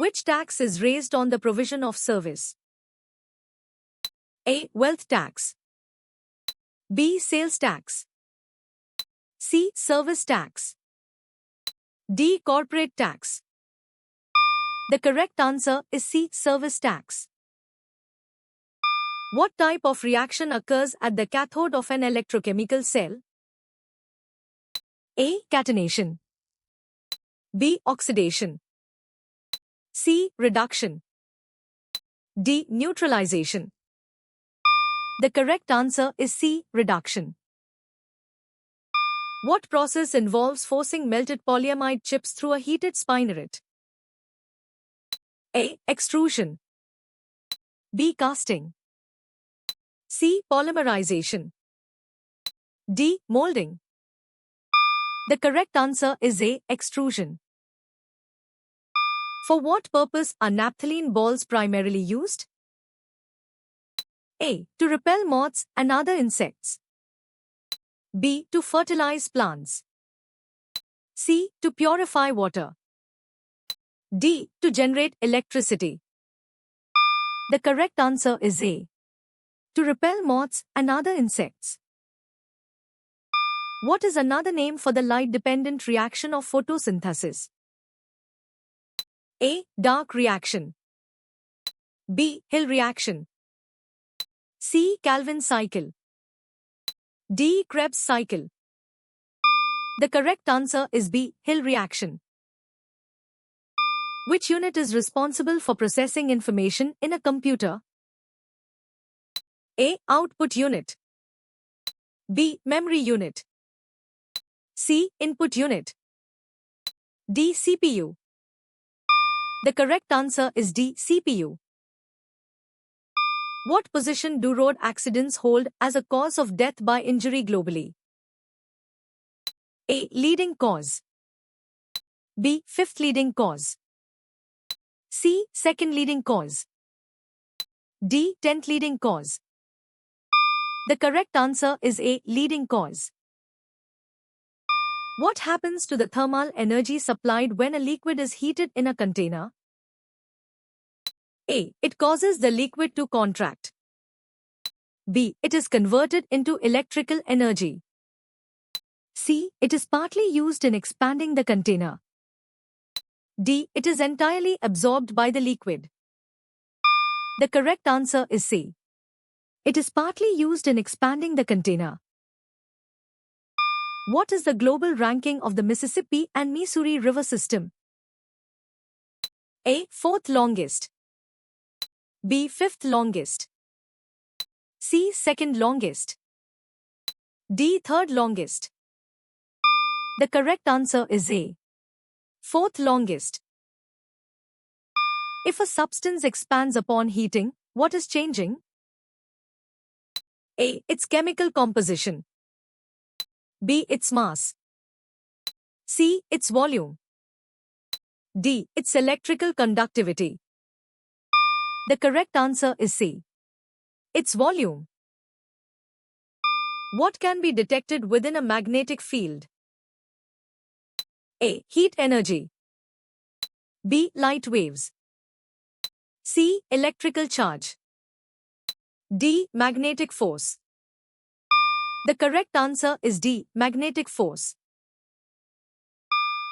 Which tax is raised on the provision of service? A. Wealth tax. B. Sales tax. C. Service tax. D. Corporate tax. The correct answer is C. Service tax. What type of reaction occurs at the cathode of an electrochemical cell? A. Catenation. B. Oxidation. C. Reduction. D. Neutralization. The correct answer is C. Reduction. What process involves forcing melted polyamide chips through a heated spinnerette? A. Extrusion. B. Casting. C. Polymerization. D. Molding. The correct answer is A. Extrusion. For what purpose are naphthalene balls primarily used? A. To repel moths and other insects. B. To fertilize plants. C. To purify water. D. To generate electricity. The correct answer is A. To repel moths and other insects. What is another name for the light-dependent reaction of photosynthesis? A. Dark reaction. B. Hill reaction. C. Calvin cycle. D. Krebs cycle. The correct answer is B. Hill reaction. Which unit is responsible for processing information in a computer? A. Output unit. B. Memory unit. C. Input unit. D. CPU. The correct answer is D. CPU. What position do road accidents hold as a cause of death by injury globally? A. Leading cause. B. Fifth leading cause. C. Second leading cause. D. 10th leading cause. The correct answer is A. Leading cause. What happens to the thermal energy supplied when a liquid is heated in a container? A. It causes the liquid to contract. B. It is converted into electrical energy. C. It is partly used in expanding the container. D. It is entirely absorbed by the liquid. The correct answer is C. It is partly used in expanding the container. What is the global ranking of the Mississippi and Missouri River system? A. Fourth longest. B. Fifth longest. C. Second longest. D. Third longest. The correct answer is A. Fourth longest. If a substance expands upon heating, what is changing? A. Its chemical composition. B. Its mass. C. Its volume. D. Its electrical conductivity. The correct answer is C. Its volume. What can be detected within a magnetic field? A. Heat energy. B. Light waves. C. Electrical charge. D. Magnetic force. The correct answer is D. Magnetic force.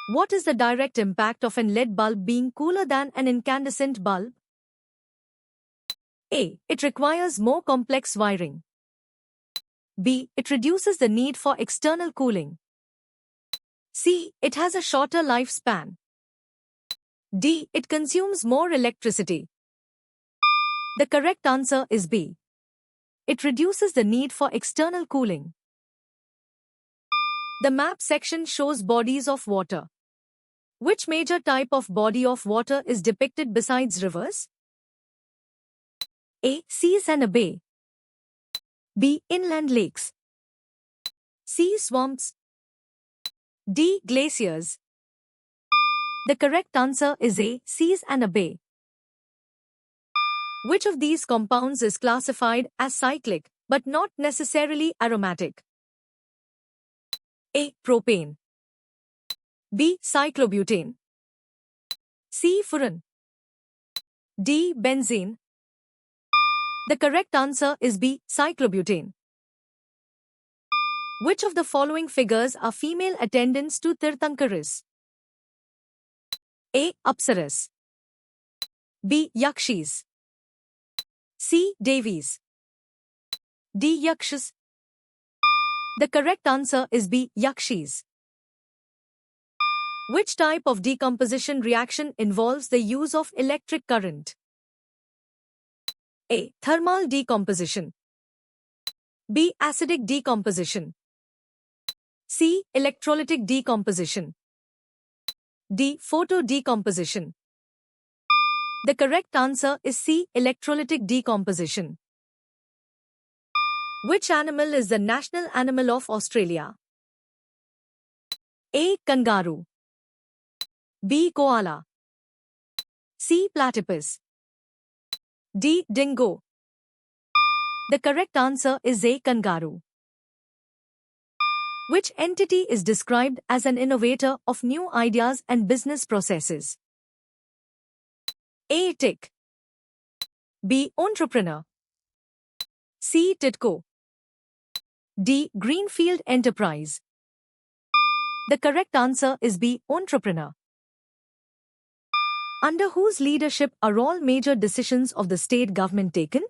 What is the direct impact of an LED bulb being cooler than an incandescent bulb? A. It requires more complex wiring. B. It reduces the need for external cooling. C. It has a shorter lifespan. D. It consumes more electricity. The correct answer is B. It reduces the need for external cooling. The map section shows bodies of water. Which major type of body of water is depicted besides rivers? A. Seas and a bay. B. Inland lakes. C. Swamps. D. Glaciers. The correct answer is A. Seas and a bay. Which of these compounds is classified as cyclic, but not necessarily aromatic? A. Propane. B. Cyclobutane. C. Furan. D. Benzene. The correct answer is B. Cyclobutane. Which of the following figures are female attendants to Tirthankaras? A. Apsaras. B. Yakshis. C. Devis. D. Yakshas. The correct answer is B. Yakshis. Which type of decomposition reaction involves the use of electric current? A. Thermal decomposition. B. Acidic decomposition. C. Electrolytic decomposition. D. Photo decomposition. The correct answer is C. Electrolytic decomposition. Which animal is the national animal of Australia? A. Kangaroo. B. Koala. C. Platypus. D. Dingo. The correct answer is A. Kangaroo. Which entity is described as an innovator of new ideas and business processes? A. Tick. B. Entrepreneur. C. Titco. D. Greenfield Enterprise. The correct answer is B. Entrepreneur. Under whose leadership are all major decisions of the state government taken?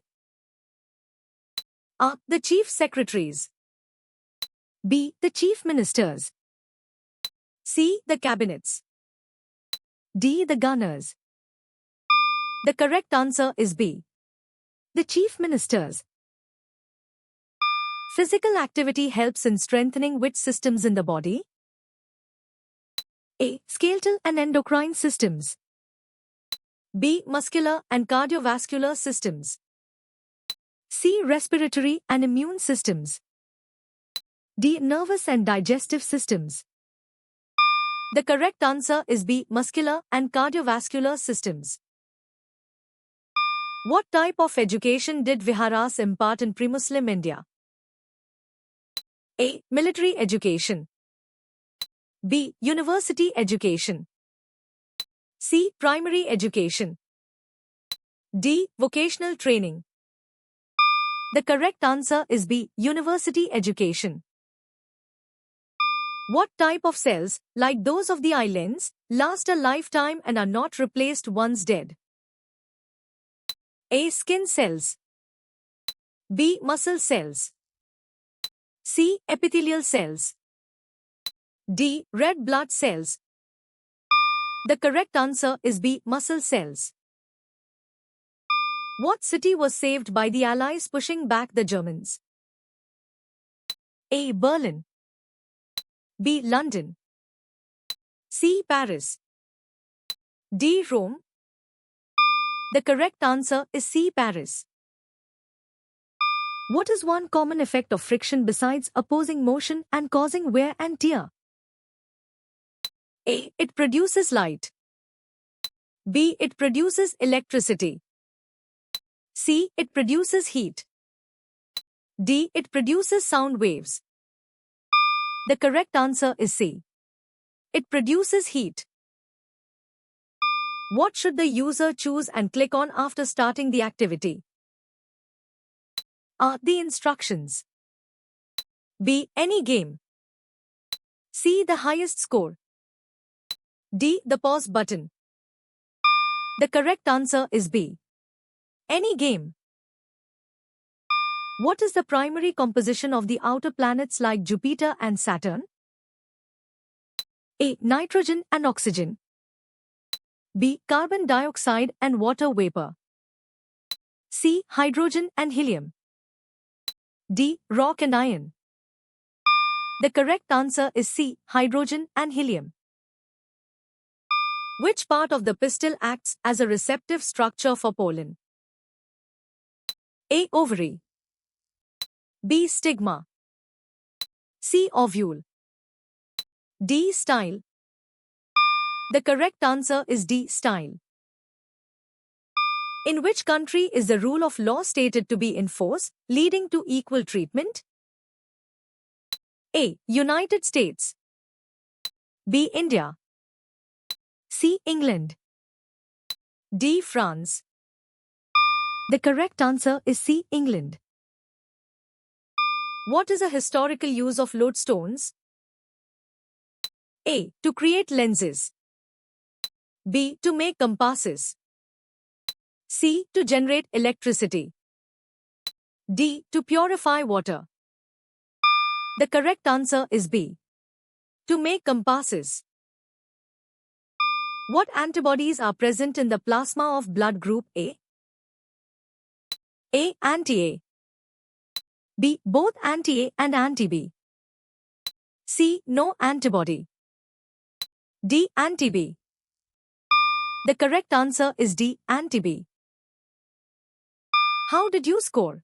A. The Chief Secretaries. B. The Chief Ministers. C. The Cabinets. D. The Gunners. The correct answer is B. The Chief Ministers. Physical activity helps in strengthening which systems in the body? A. Skeletal and endocrine systems. B. Muscular and cardiovascular systems. C. Respiratory and immune systems. D. Nervous and digestive systems. The correct answer is B. Muscular and cardiovascular systems. What type of education did Viharas impart in pre-Muslim India? A. Military education. B. University education. C. Primary education. D. Vocational training. The correct answer is B. University education. What type of cells, like those of the eye lens, last a lifetime and are not replaced once dead? A. Skin cells. B. Muscle cells. C. Epithelial cells. D. Red blood cells. The correct answer is B. Muscle cells. What city was saved by the Allies pushing back the Germans? A. Berlin. B. London. C. Paris. D. Rome. The correct answer is C. Paris. What is one common effect of friction besides opposing motion and causing wear and tear? A. It produces light. B. It produces electricity. C. It produces heat. D. It produces sound waves. The correct answer is C. It produces heat. What should the user choose and click on after starting the activity? A. The instructions. B. Any game. C. The highest score. D. The pause button. The correct answer is B. Any game. What is the primary composition of the outer planets like Jupiter and Saturn? A. Nitrogen and oxygen. B. Carbon dioxide and water vapor. C. Hydrogen and helium. D. Rock and iron. The correct answer is C. Hydrogen and helium. Which part of the pistil acts as a receptive structure for pollen? A. Ovary. B. Stigma. C. Ovule. D. Style. The correct answer is D. Style. In which country is the rule of law stated to be in force, leading to equal treatment? A. United States. B. India. C. England. D. France. The correct answer is C. England. What is a historical use of lodestones? A. To create lenses. B. To make compasses. C. To generate electricity. D. To purify water. The correct answer is B. To make compasses. What antibodies are present in the plasma of blood group A? A. Anti-A. B. Both anti-A and anti-B. C. No antibody. D. Anti-B. The correct answer is D. Anti-B. How did you score?